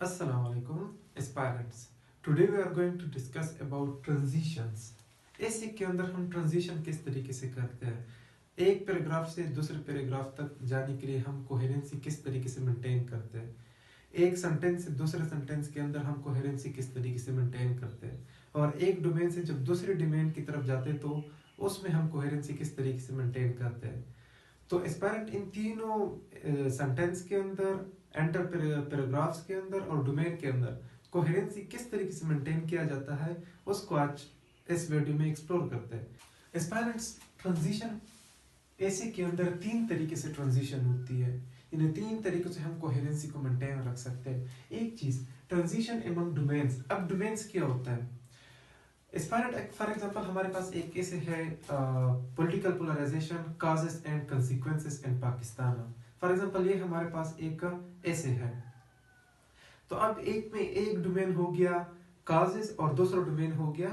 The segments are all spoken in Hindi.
Assalamu alaikum aspirants. Today we are going to discuss about transitions. ऐसे के अंदर हम ट्रांजिशन किस तरीके से करते हैं, एक पैराग्राफ से दूसरे पैराग्राफ तक जाने के लिए हम कोहेरेंसी किस तरीके से मेंटेन करते हैं, एक सेंटेंस से दूसरे सेंटेंस के अंदर हम कोहेरेंसी किस तरीके से मेंटेन करते हैं, और एक डोमेन से जब दूसरे डोमेन की तरफ जाते हैं तो उसमें हम कोहेरेंसी किस तरीके से मेंटेन करते हैं। तो एस्पायरेंट इन तीनों सेंटेंस के अंदर, एंटर पैराग्राफ्स के अंदर और डोमेन के अंदर कोहेरेंसी किस तरीके से मेंटेन किया जाता है, उसको आज इस वीडियो में एक्सप्लोर करते हैं। एस्पायरेंट्स, ट्रांजिशन ऐसे के अंदर तीन तरीके से ट्रांजिशन होती है। इन तीन तरीकों से हम कोहेरेंसी को मेंटेन रख सकते हैं। एक चीज, ट्रांजिशन अमंग डोमेन्स। अब डोमेन्स क्या होता है? एस्पायरेंट, फॉर एग्जांपल हमारे पास एक ऐसे है political polarization, causes and consequences in Pakistan. For example ये हमारे पास एक ऐसे है। तो अब एक में एक डोमेन हो गया कॉजेस और दूसरा डोमेन हो गया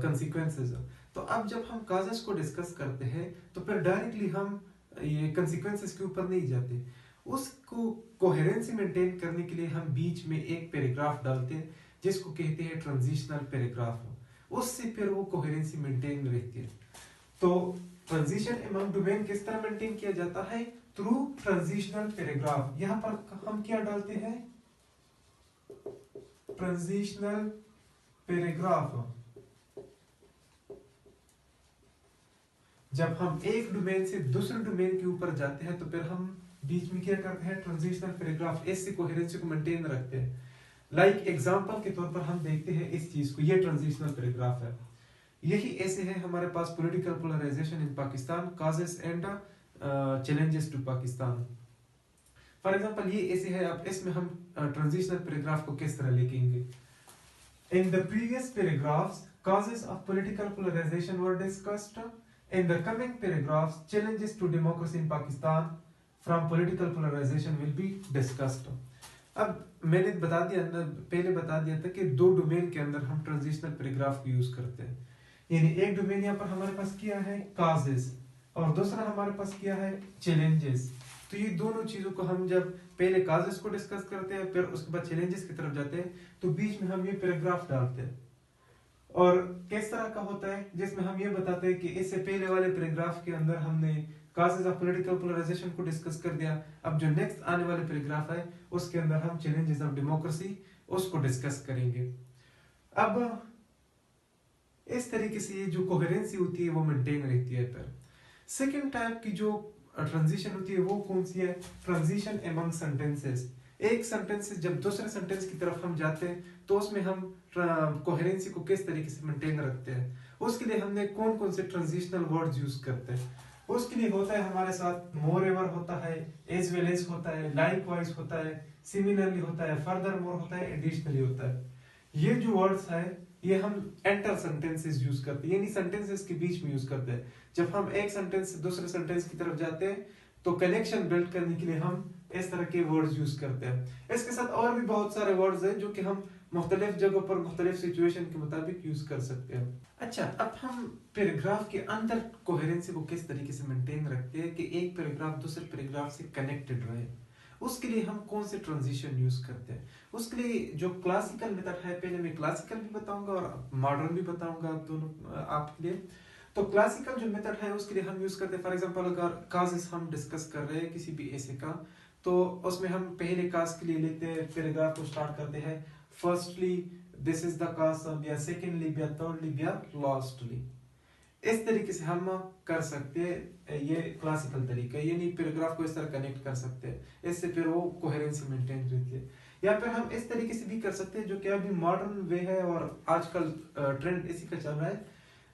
कंसीक्वेंसेस। तो अब जब हम कॉजेस को डिस्कस करते हैं तो फिर डायरेक्टली हम ये कंसीक्वेंसेस के ऊपर नहीं जाते। उसको कोहेरेंसी मेंटेन करने के लिए हम बीच में एक पैराग्राफ डालते हैं जिसको कहते हैं ट्रांजिशनल पैराग्राफ। उससे फिर वो कोहेरेंसी मेंटेन रहती है। तो ट्रांजिशन अमंग डोमेन किस तरह मेंटेन किया जाता है? Through transitional paragraph. यहाँ पर हम क्या डालते हैं? Transitional paragraph. जब हम एक डोमेन से दूसरे डोमेन के ऊपर जाते हैं तो फिर हम बीच में क्या करते हैं? Transitional paragraph. इससे कोहेरेंसी को मेंटेन रखते हैं। लाइक एग्जांपल के तौर पर हम देखते हैं इस चीज को, ये ट्रांजिशनल पैराग्राफ है। यही ऐसे है हमारे पास political polarisation in Pakistan, causes and challenges to Pakistan. For example ये ऐसे है। अब इसमें हम ट्रांजिशनल पैराग्राफ को किस तरह लिखेंगे? In the previous paragraphs causes of political polarization were discussed. In the coming paragraphs, challenges to democracy in Pakistan from political polarization will be discussed. अब मैंने पहले बता दिया था कि दो डोमेन के अंदर हम ट्रांजिशनल पैराग्राफ को यूज करते हैं। यानी एक डोमेन यहाँ पर हमारे पास क्या है? कॉजेस, और दूसरा हमारे पास क्या है? चैलेंजेस। तो ये दोनों चीजों को हम जब पहले कॉजेस को डिस्कस करते हैं फिर उसके बाद चैलेंजेस की तरफ जाते हैं तो बीच में हम ये पैराग्राफ डालते हैं। और किस तरह का होता है? जिसमें हम ये बताते हैं कि इससे पहले वाले पैराग्राफ के अंदर हमने कॉजेस ऑफ पॉलिटिकल पोलराइजेशन को डिस्कस कर दिया। अब जो नेक्स्ट आने वाले पैराग्राफ है उसके अंदर हम चैलेंजेस ऑफ डेमोक्रेसी उसको डिस्कस करेंगे। अब इस तरीके से ये जो कोहेरेंसी होती है वो मेंटेन रहती है। फिर सेकेंड टाइप की जो ट्रांजिशन होती है वो कौन सी है? Transition among sentences. एक सेंटेंस से जब दूसरे सेंटेंस की तरफ हम जाते हैं तो उसमें हम कोहेरेंसी को किस तरीके से मेंटेन रखते हैं, उसके लिए हमने कौन कौन से ट्रांजिशनल वर्ड्स यूज करते हैं। उसके लिए होता है हमारे साथ मोर एवर होता है, एज वेल एज होता है, लाइक वाइज होता है, सिमिलरली होता है, फर्दर मोर होता है, एडिशनली होता है। ये जो वर्ड्स है ये हम एंटर सेंटेंसेस यूज करते हैं, यानी सेंटेंसेस के बीच में यूज करते हैं। जब हम एक सेंटेंस से दूसरे सेंटेंस की तरफ जाते हैं तो कनेक्शन बिल्ड करने के लिए हम इस तरह के वर्ड्स यूज करते हैं। इसके साथ और भी बहुत सारे वर्ड्स हैं जो कि हम मुख्तलिफ जगहों पर मुख्तलिफ सिचुएशन के मुताबिक यूज कर सकते हैं। अच्छा, अब हम पैराग्राफ के अंदर कोहेरेंसी को किस तरीके से मेंटेन रखते हैं कि एक पैराग्राफ दूसरे पैराग्राफ से कनेक्टेड रहे, उसके लिए हम कौन से ट्रांजिशन यूज करते हैं। उसके लिए जो क्लासिकल मेथड है, पहले मैं क्लासिकल भी बताऊंगा और मॉडर्न भी बताऊंगा दोनों आपके लिए। तो क्लासिकल जो मेथड है उसके लिए हम यूज करते हैं, फॉर एग्जांपल अगर कॉजेस हम डिस्कस कर रहे हैं किसी भी ऐसे का, तो उसमें हम पहले कॉज के लिए लेते हैं, पैराग्राफ को स्टार्ट करते हैं firstly this is the cause, या सेकेंडली, या थर्डली, या लास्टली। इस तरीके से हम कर सकते हैं। ये क्लासिकल तरीका है, यानी पैराग्राफ को इस तरह कनेक्ट कर सकते हैं, इससे फिर वो कोहेरेंसी मेंटेन रहती है। या फिर हम इस तरीके से भी कर सकते हैं जो कि अभी मॉडर्न वे है और आजकल ट्रेंड इसी का चल रहा है,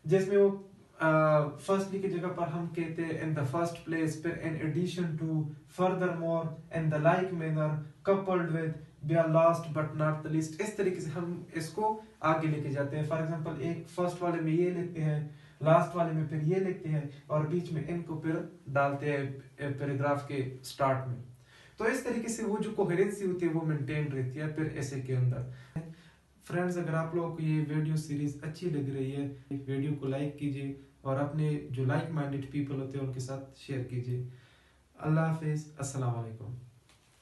जिसमें वो फर्स्टली की जगह पर हम कहते हैं इन द फर्स्ट प्लेस, फिर in addition to, furthermore, in the like manner, coupled with, बिया last but not the least. इस तरीके से हम इसको आगे लेके जाते हैं। फॉर एग्जांपल एक फर्स्ट वाले में ये लिखते हैं, लास्ट वाले में फिर ये लिखते हैं और बीच में इनको फिर डालते हैं पैराग्राफ के स्टार्ट में। तो इस तरीके से वो जो कोहेरेंसी होती है वो मेंटेन रहती है फिर ऐसे के अंदर। फ्रेंड्स, अगर आप लोगों को ये वीडियो सीरीज अच्छी लग रही है, वीडियो को लाइक कीजिए और अपने जो लाइक माइंडेड पीपल होते हैं उनके साथ शेयर कीजिए। अल्लाह हाफिज, अस्सलाम वालेकुम।